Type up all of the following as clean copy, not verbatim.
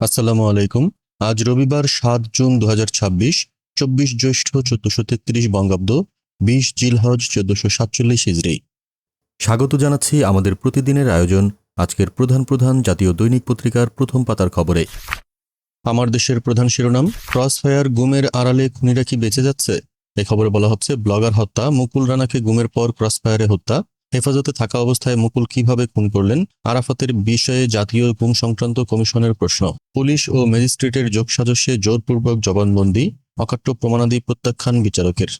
আসসালামু আলাইকুম। আজ রবিবার ৭ জুন ২০২৬, ২৪ জ্যৈষ্ঠ ১৪৩৩ বঙ্গাব্দ, ২০ জিলহজ ১৪৪৭ হিজরি। স্বাগত জানাচ্ছি আমাদের প্রতিদিনের আয়োজন আজকের প্রধান প্রধান জাতীয় দৈনিক পত্রিকার প্রথম পাতার খবরে। আমার দেশের প্রধান শিরোনাম, ক্রসফায়ার গুমের আড়ালে খুনিরা কি বেঁচে যাচ্ছে। এ খবরে বলা হচ্ছে, ব্লগার হত্যা, মুকুল রানাকে গুমের পর ক্রসফায়ারে হত্যা, হেফাজতে থাকা অবস্থায় মুকুল কিভাবে খুন করলেন, আরাফাতের বিষয়ে জাতীয় গুম সংক্রান্ত কমিশনের প্রশ্ন, পুলিশ ও ম্যাজিস্ট্রেটের যোগসাজশে জোরপূর্বক জবানবন্দি, অকাট্য প্রমাণাদি প্রত্যাখ্যান বিচারকের।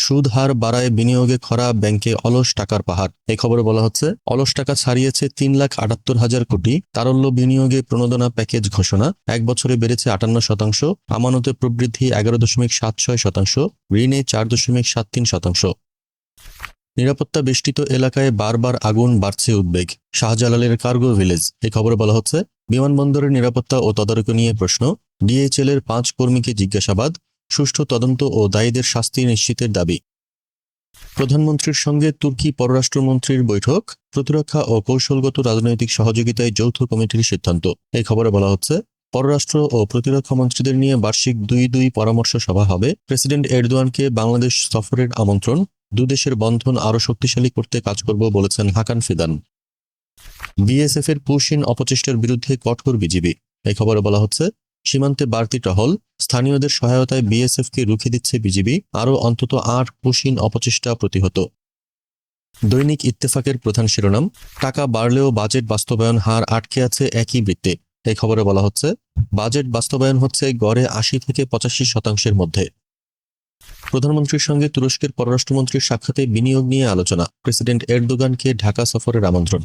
সুদ হার বাড়ায় বিনিয়োগে খরা ব্যাংকে অলস টাকার পাহাড়। এই খবরে বলা হচ্ছে, অলস টাকা ছাড়িয়েছে ৩,৭৮,০০০ কোটি, তারল্য বিনিয়োগে প্রণোদনা প্যাকেজ ঘোষণা, ১ বছরে বেড়েছে ৫৮%, আমানতে প্রবৃদ্ধি ১১.৭৬%, ঋণে ৪.৭৩%। নিরাপত্তা বেষ্টিত এলাকায় বারবার আগুন, বাড়ছে উদ্বেগ, শাহজালালের কার্গো ভিলেজ। এই খবরে বলা হচ্ছে, বিমানবন্দরের নিরাপত্তা ও তদারকি নিয়ে প্রশ্ন, ডিএইচএল এর ৫ কর্মীকে জিজ্ঞাসাবাদ, সুষ্ঠু তদন্ত ও দায়ীদের শাস্তি নিশ্চিতের দাবি। প্রধানমন্ত্রীর সঙ্গে তুর্কি পররাষ্ট্রমন্ত্রীর বৈঠক, প্রতিরক্ষা ও কৌশলগত রাজনৈতিক সহযোগিতায় যৌথ কমিটির সিদ্ধান্ত। এই খবরে বলা হচ্ছে, পররাষ্ট্র ও প্রতিরক্ষা মন্ত্রীদের নিয়ে বার্ষিক ২-২ পরামর্শ সভা হবে। প্রেসিডেন্ট এরদোয়ানকে বাংলাদেশ সফরের আমন্ত্রণ, দুদেশের বন্ধন আরও শক্তিশালী করতে কাজ করব বলেছেন হাকান ফিদান। বিএসএফ এর পুশিন অপচেষ্টার বিরুদ্ধে কঠোর বিজিবি। এই খবরে বলা হচ্ছে, সীমান্তে বাড়তি টহল, স্থানীয়দের সহায়তায় বিএসএফকে রুখে দিচ্ছে বিজিবি, আরও অন্তত ৮ পুশিন অপচেষ্টা প্রতিহত। দৈনিক ইত্তেফাকের প্রধান শিরোনাম, টাকা বাড়লেও বাজেট বাস্তবায়ন হার আটকে আছে একই বৃত্তে। এই খবরে বলা হচ্ছে, বাজেট বাস্তবায়ন হচ্ছে গড়ে ৮০ থেকে ৮৫% মধ্যে। প্রধানমন্ত্রীর সঙ্গে তুরস্কের পররাষ্ট্রমন্ত্রীর সাক্ষাতে বিনিয়োগ নিয়ে আলোচনা, প্রেসিডেন্ট এরদোগানকে ঢাকা সফরের আমন্ত্রণ।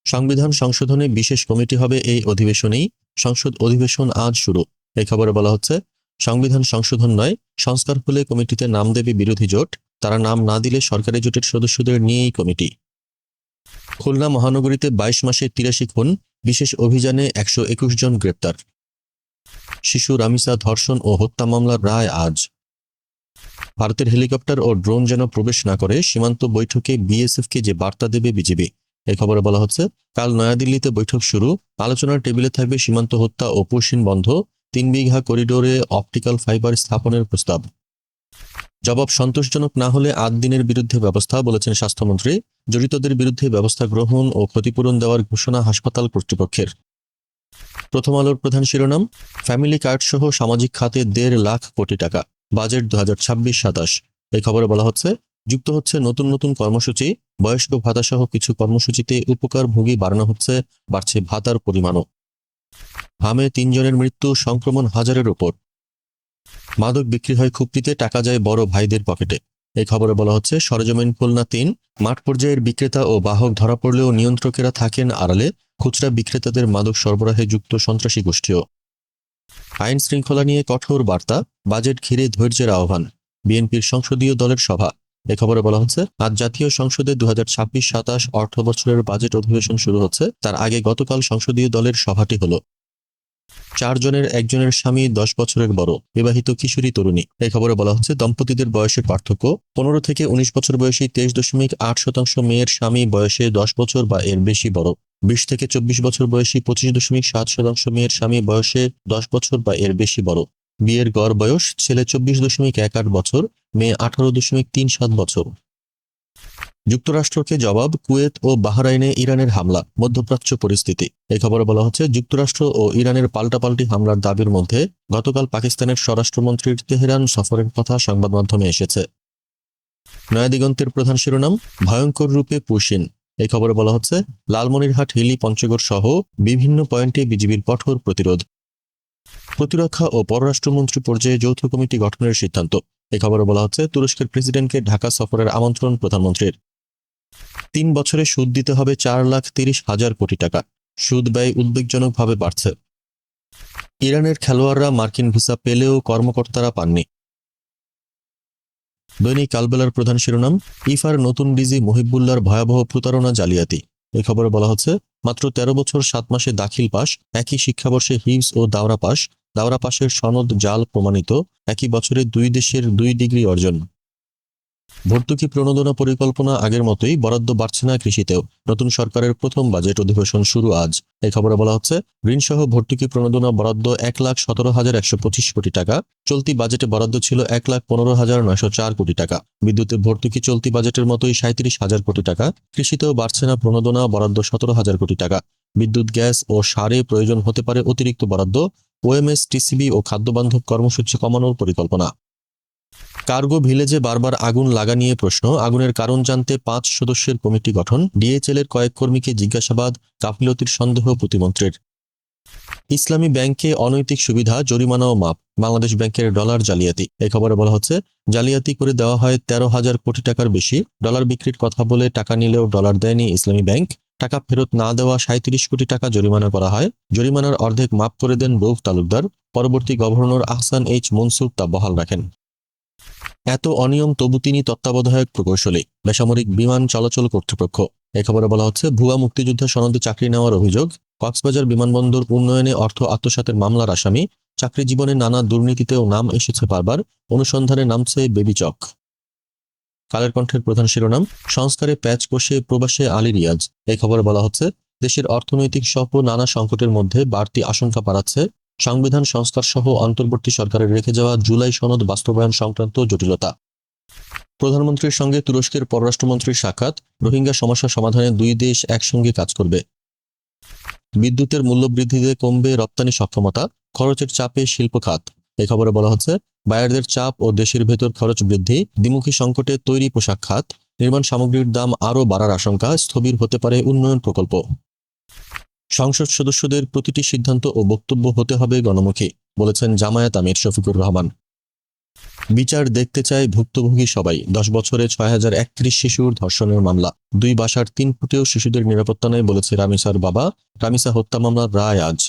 সংবিধান সংশোধনে বিশেষ কমিটি হবে এই অধিবেশনেই, সংসদ অধিবেশন আজ শুরু। এই খবরে বলা হচ্ছে, সংবিধান সংশোধন নয়, সংস্কার হলে কমিটিতে নাম দেবে বিরোধী জোট, তারা নাম না দিলে সরকারি জোটের সদস্যদের নিয়েই কমিটি। খুলনা মহানগরীতে ২২ মাসে ৮৩ খুন, বিশেষ অভিযানে ১২১ জন গ্রেপ্তার। শিশু রামিসা ধর্ষণ ও হত্যা মামলার রায় আজ। ভারতের হেলিকপ্টার ও ড্রোন যেন প্রবেশ না করে, সীমান্ত বৈঠকে বিএসএফকে যে বার্তা দেবে বিজিবি। এই খবরে বলা হচ্ছে, কাল নয়াদিল্লিতে বৈঠক শুরু, আলোচনার টেবিলে থাকবে সীমান্ত হত্যা ও পুশিন বন্ধ, ৩ বিঘা করিডোরে অপটিক্যাল ফাইবার স্থাপনের প্রস্তাব। জবাব সন্তোষজনক না হলে ৮ দিনের বিরুদ্ধে ব্যবস্থা, বলেছেন স্বাস্থ্যমন্ত্রী। জড়িতদের বিরুদ্ধে ব্যবস্থা গ্রহণ ও ক্ষতিপূরণ দেওয়ার ঘোষণা হাসপাতাল কর্তৃপক্ষের। প্রথম আলোর প্রধান শিরোনাম, ফ্যামিলি কার্ড সহ সামাজিক খাতে ১.৫ লাখ কোটি টাকা, বাজেট ২০২৬-২৭। এই খবরে বলা হচ্ছে, যুক্ত হচ্ছে নতুন নতুন কর্মসূচি, বয়স্ক ভাতা সহ কিছু কর্মসূচিতে উপকারভোগী বাড়ানো হচ্ছে, বাড়ছে ভাতার পরিমাণও। হামে ৩ জনের মৃত্যু, সংক্রমণ হাজারের ওপর। মাদক বিক্রি হয় খুপরিতে, টাকা যায় বড় ভাইদের পকেটে। এই খবরে বলা হচ্ছে, সরেজমিন খুলনা ৩, মাঠ পর্যায়ের বিক্রেতা ও বাহক ধরা পড়লেও নিয়ন্ত্রকেরা থাকেন আড়ালে, খুচরা বিক্রেতাদের মাদক সরবরাহে যুক্ত সন্ত্রাসী গোষ্ঠীও। আইন শৃঙ্খলা নিয়ে কঠোর বার্তা, বাজেট ঘিরে ধৈর্যের আহ্বান, বিএনপির সংসদীয় দলের সভা। এ খবরে বলা হচ্ছে, আজ জাতীয় সংসদে ২০২৬-২৭ অর্থ বছরের বাজেট অধিবেশন শুরু হচ্ছে। তার আগে গতকাল সংসদীয় দলের সভাটি হলো। ৪ জনের একজনের স্বামী ১০ বছরের বড়, বিবাহিত কিশোরী তরুণী। এই খবরে বলা হচ্ছে, দম্পতিদের বয়সের পার্থক্য, ১৫ থেকে ১৯ বছর বয়সী ২৩.৮% মেয়ের স্বামী বয়সে ১০ বছর বা এর বেশি বড়, ২০ থেকে ২৪ বছর বয়সী ২৫.৭% মেয়ের স্বামী বয়সে ১০ বছর বা এর বেশি বড়। বিয়ের গড় বয়স, ছেলে ২৪.১৮ বছর, মেয়ে ১৮.৩৭ বছর। যুক্তরাষ্ট্রকে জবাব, কুয়েত ও বাহরাইনে ইরানের হামলা, মধ্যপ্রাচ্য পরিস্থিতি। এই খবরে বলা হচ্ছে, যুক্তরাষ্ট্র ও ইরানের পাল্টাপাল্টি হামলার দাবির মধ্যে গতকাল পাকিস্তানের স্বরাষ্ট্রমন্ত্রীর তেহরান সফরের কথা সংবাদ মাধ্যমে এসেছে। নয়াদিগন্তের প্রধান শিরোনাম, ভয়ঙ্কর রূপে পুশিন। এই খবরে বলা হচ্ছে, লালমনিরহাট, হিলি, পঞ্চগড় সহ বিভিন্ন পয়েন্টে বিজিবির কঠোর প্রতিরোধ। প্রতিরক্ষা ও পররাষ্ট্রমন্ত্রী পর্যায়ে যৌথ কমিটি গঠনের সিদ্ধান্ত। এই খবরে বলা হচ্ছে, তুরস্কের প্রেসিডেন্টকে ঢাকা সফরের আমন্ত্রণ প্রধানমন্ত্রীর। ৩ বছরে সুদ দিতে হবে ৪,৩০,০০০ কোটি টাকা, সুদ ব্যয় উদ্বেগজনকভাবে বাড়ছে। ইরানের খেলোয়াড়রা মার্কিন ভিসা পেলেও কর্মকর্তারা পাননি। দৈনিক কালবেলার প্রধান শিরোনাম, ইফার নতুন ডিজি মহিবুল্লাহর ভয়াবহ প্রতারণা জালিয়াতি। এই খবরে বলা হচ্ছে, মাত্র ১৩ বছর ৭ মাসে দাখিল পাস, একই শিক্ষাবর্ষে হিফজ ও দাওরা পাসের সনদ জাল প্রমাণিত, একই বছরে ২ দেশের ২ ডিগ্রি অর্জন। ভর্তুকি প্রণোদনা পরিকল্পনা আগের মতোই, বরাদ্দ বাড়ছে না কৃষিতেও। নতুন সরকারের প্রথম বাজেট অধিবেশন শুরু আজ। এই খবরে বলা হচ্ছে, ঋণসহ ভর্তুকি প্রণোদনা বরাদ্দ 1,17,125 কোটি টাকা। চলতি বাজেটে বরাদ্দ ছিল 1,15,904 কোটি টাকা। বিদ্যুতে ভর্তুকি চলতি বাজেটের মতোই 37,000 কোটি টাকা। কৃষিতেও বাড়ছে না প্রণোদনা, বরাদ্দ 17,000 কোটি টাকা। বিদ্যুৎ, গ্যাস ও সারে প্রয়োজন হতে পারে অতিরিক্ত বরাদ্দ। ওএমএস, টিসিবি ও খাদ্যবান্ধব কর্মসূচি কমানোর পরিকল্পনা। কার্গো ভিলেজে বারবার আগুন লাগা নিয়ে প্রশ্ন। আগুনের কারণ জানতে 5 সদস্যের কমিটি গঠন। ডিএইচএল এর কয়েক কর্মীকে জিজ্ঞাসাবাদ। গাফিলতির সন্দেহ প্রতিমন্ত্রীর। ইসলামী ব্যাংকে অনৈতিক সুবিধা, জরিমানা ও মাপ। বাংলাদেশ ব্যাংকের ডলার জালিয়াতি। এই খবরে বলা হচ্ছে, জালিয়াতি করে দেওয়া হয় 13,000 কোটি টাকার বেশি। ডলার বিক্রির কথা বলে টাকা নিলেও ডলার দেয়নি ইসলামী ব্যাংক। টাকা ফেরত না দেওয়া 37 কোটি টাকা জরিমানা করা হয়। জরিমানার অর্ধেক মাপ করে দেন রউফ তালুকদার। পরবর্তী গভর্নর আহসান এইচ মনসুর তা বহাল রাখেন। এত অনিয়ম তবু তিনি তত্ত্বাবধায়ক প্রকৌশলী, বেসামরিক বিমান চলাচল কর্তৃপক্ষ। এ খবরে বলা হচ্ছে, ভুয়া মুক্তিযুদ্ধ সনদে চাকরি নেওয়ার অভিযোগ। কক্সবাজার বিমানবন্দর উন্নয়নে অর্থ আত্মসাতের মামলার আসামি। চাকরি জীবনে নানা দুর্নীতিতেও নাম এসেছে বারবার। অনুসন্ধানে নামছে বেবিচক। কালের কণ্ঠের প্রধান শিরোনাম, সংস্কারে প্যাচ কষে প্রবাসে আলী রিয়াজ। এই খবরে বলা হচ্ছে, দেশের অর্থনৈতিক সহ নানা সংকটের মধ্যে বাড়তি আশঙ্কা বাড়াচ্ছে সংবিধান সংস্কার সহ অন্তর্বর্তী সরকারের রেখে যাওয়া জুলাই সনদ বাস্তবায়ন সংক্রান্ত জটিলতা। প্রধানমন্ত্রীর সঙ্গে তুরস্কের পররাষ্ট্রমন্ত্রীর সাক্ষাৎ। রোহিঙ্গা সমস্যা সমাধানে দুই দেশ একসঙ্গে কাজ করবে। বিদ্যুতের মূল্যবৃদ্ধিতে কমবে রপ্তানি সক্ষমতা। খরচের চাপে শিল্প খাত। এই খবরে বলা হচ্ছে, বায়ারদের চাপ ও দেশের ভেতর খরচ বৃদ্ধি। দ্বিমুখী সংকটে তৈরি পোশাক খাত। নির্মাণ সামগ্রীর দাম আরও বাড়ার আশঙ্কা। স্থবির হতে পারে উন্নয়ন প্রকল্প। সংসদ সদস্যদের প্রতিটি সিদ্ধান্ত ও বক্তব্য হতে হবে গণমুখী, বলেছেন জামায়াত আমির শফিকুর রহমান। বিচার দেখতে চায় ভুক্তভোগী সবাই। 10 বছরে 6,031 শিশুর ধর্ষণের মামলা। 2 বাসার 3 ফুটেও শিশুদের নিরাপত্তা নেই, বলেছে রামিসার বাবা। রামিসা হত্যা মামলার রায় আজ।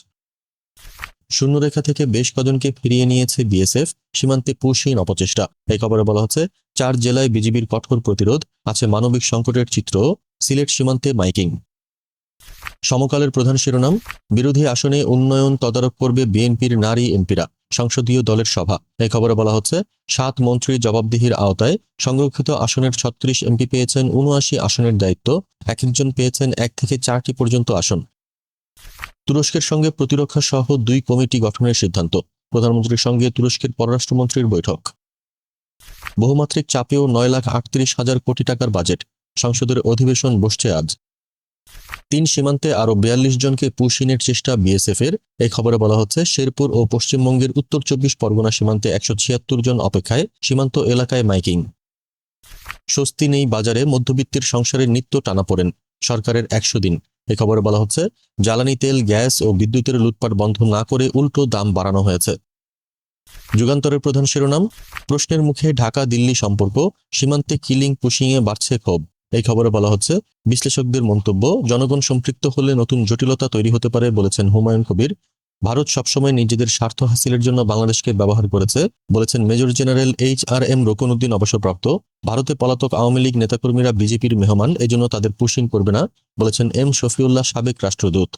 শূন্যরেখা থেকে বেশ কজনকে ফিরিয়ে নিয়েছে বিএসএফ। সীমান্তে পুশহীন অপচেষ্টা। এই খবরে বলা হচ্ছে, 4 জেলায় বিজিবির কঠোর প্রতিরোধ। আছে মানবিক সংকটের চিত্র। সিলেট সীমান্তে মাইকিং। সমকালের প্রধান শিরোনাম, বিরোধী আসনে উন্নয়ন তদারক করবে বিএনপির নারী এমপিরা। সংসদীয় দলের সভা। এই খবরে বলা হচ্ছে, 7 মন্ত্রী জবাবদিহির আওতায়। সংরক্ষিত আসনের 36 এমপি পেয়েছেন 79 আসনের দায়িত্ব। এক একজন পেয়েছেন 1 থেকে 4টি পর্যন্ত আসন। তুরস্কের সঙ্গে প্রতিরক্ষা সহ 2 কমিটি গঠনের সিদ্ধান্ত। প্রধানমন্ত্রীর সঙ্গে তুরস্কের পররাষ্ট্রমন্ত্রীর বৈঠক। বহুমাত্রিক চাপেও 9,38,000 কোটি টাকার বাজেট। সংসদের অধিবেশন বসছে আজ। 3 সীমান্তে আরও 42 জনকে পুশহীনের চেষ্টা বিএসএফ এর। এই খবরে বলা হচ্ছে, শেরপুর ও পশ্চিমবঙ্গের উত্তর 24 পরগনা সীমান্তে 176 জন অপেক্ষায়। সীমান্ত এলাকায় মাইকিং। স্বস্তি নেই বাজারে, মধ্যবিত্তের সংসারের নিত্য টানাপোড়েন। সরকারের 100 দিন। এই খবরে বলা হচ্ছে, জ্বালানি তেল, গ্যাস ও বিদ্যুতের লুটপাট বন্ধ না করে উল্টো দাম বাড়ানো হয়েছে। যুগান্তরের প্রধান শিরোনাম, প্রশ্নের মুখে ঢাকা দিল্লি সম্পর্ক। সীমান্তে কিলিং পুশিংয়ে বাড়ছে ক্ষোভ। এই খবরে বলা হচ্ছে, বিশ্লেষকদের মন্তব্য, জনগণ সম্পৃক্ত হলে নতুন জটিলতা তৈরি হতে পারে, বলেছেন হুমায়ুন কবির। ভারত সবসময় নিজেদের স্বার্থ হাসিলের জন্য বাংলাদেশকে ব্যবহার করেছে, বলেছেন মেজর জেনারেল HRM রোকনউদ্দিন, অবসরপ্রাপ্ত। ভারতে পলাতক আওয়ামী লীগ নেতাকর্মীরা বিজেপির মেহমান, এজন্য তাদের পুশিং করবে না, বলেছেন M শফিউল্লাহ, সাবেক রাষ্ট্রদূত।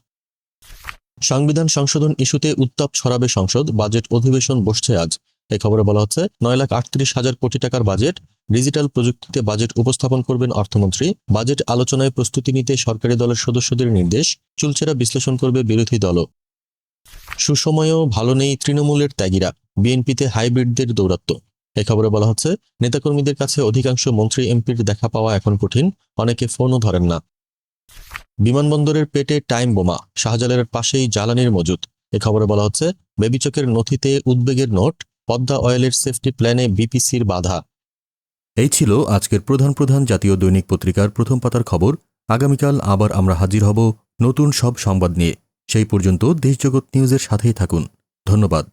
সংবিধান সংশোধন ইস্যুতে উত্তাপ ছড়াবে সংসদ। বাজেট অধিবেশন বসছে আজ। এই খবরে বলা হচ্ছে, 9,38,000 কোটি টাকার বাজেট। ডিজিটাল প্রযুক্তিতে বাজেট উপস্থাপন করবেন অর্থমন্ত্রী। বাজেট আলোচনায় প্রস্তুতি নিতে সরকারি দলের সদস্যদের নির্দেশ। চুলচেরা বিশ্লেষণ করবে বিরোধী দলও। সুসময়েও ভালো নেই তৃণমূলের ত্যাগীরা। বিএনপিতে হাইব্রিডদের দৌরাত্ম্য। এই খবরে বলা হচ্ছে, নেতাকর্মীদের কাছে অধিকাংশ মন্ত্রী এমপির দেখা পাওয়া এখন কঠিন। অনেকে ফোনও ধরেন না। বিমানবন্দরের পেটে টাইম বোমা। শাহজালালের পাশেই জ্বালানির মজুত। এ খবরে বলা হচ্ছে, বেবিচকের নথিতে উদ্বেগের নোট। পদ্মা অয়েলের সেফটি প্ল্যানে বিপিসির বাধা। এই ছিল আজকের প্রধান প্রধান জাতীয় দৈনিক পত্রিকার প্রথম পাতার খবর। আগামীকাল আবার আমরা হাজির হব নতুন সব সংবাদ নিয়ে। সেই পর্যন্ত দেশজগৎ নিউজের সাথেই থাকুন। ধন্যবাদ।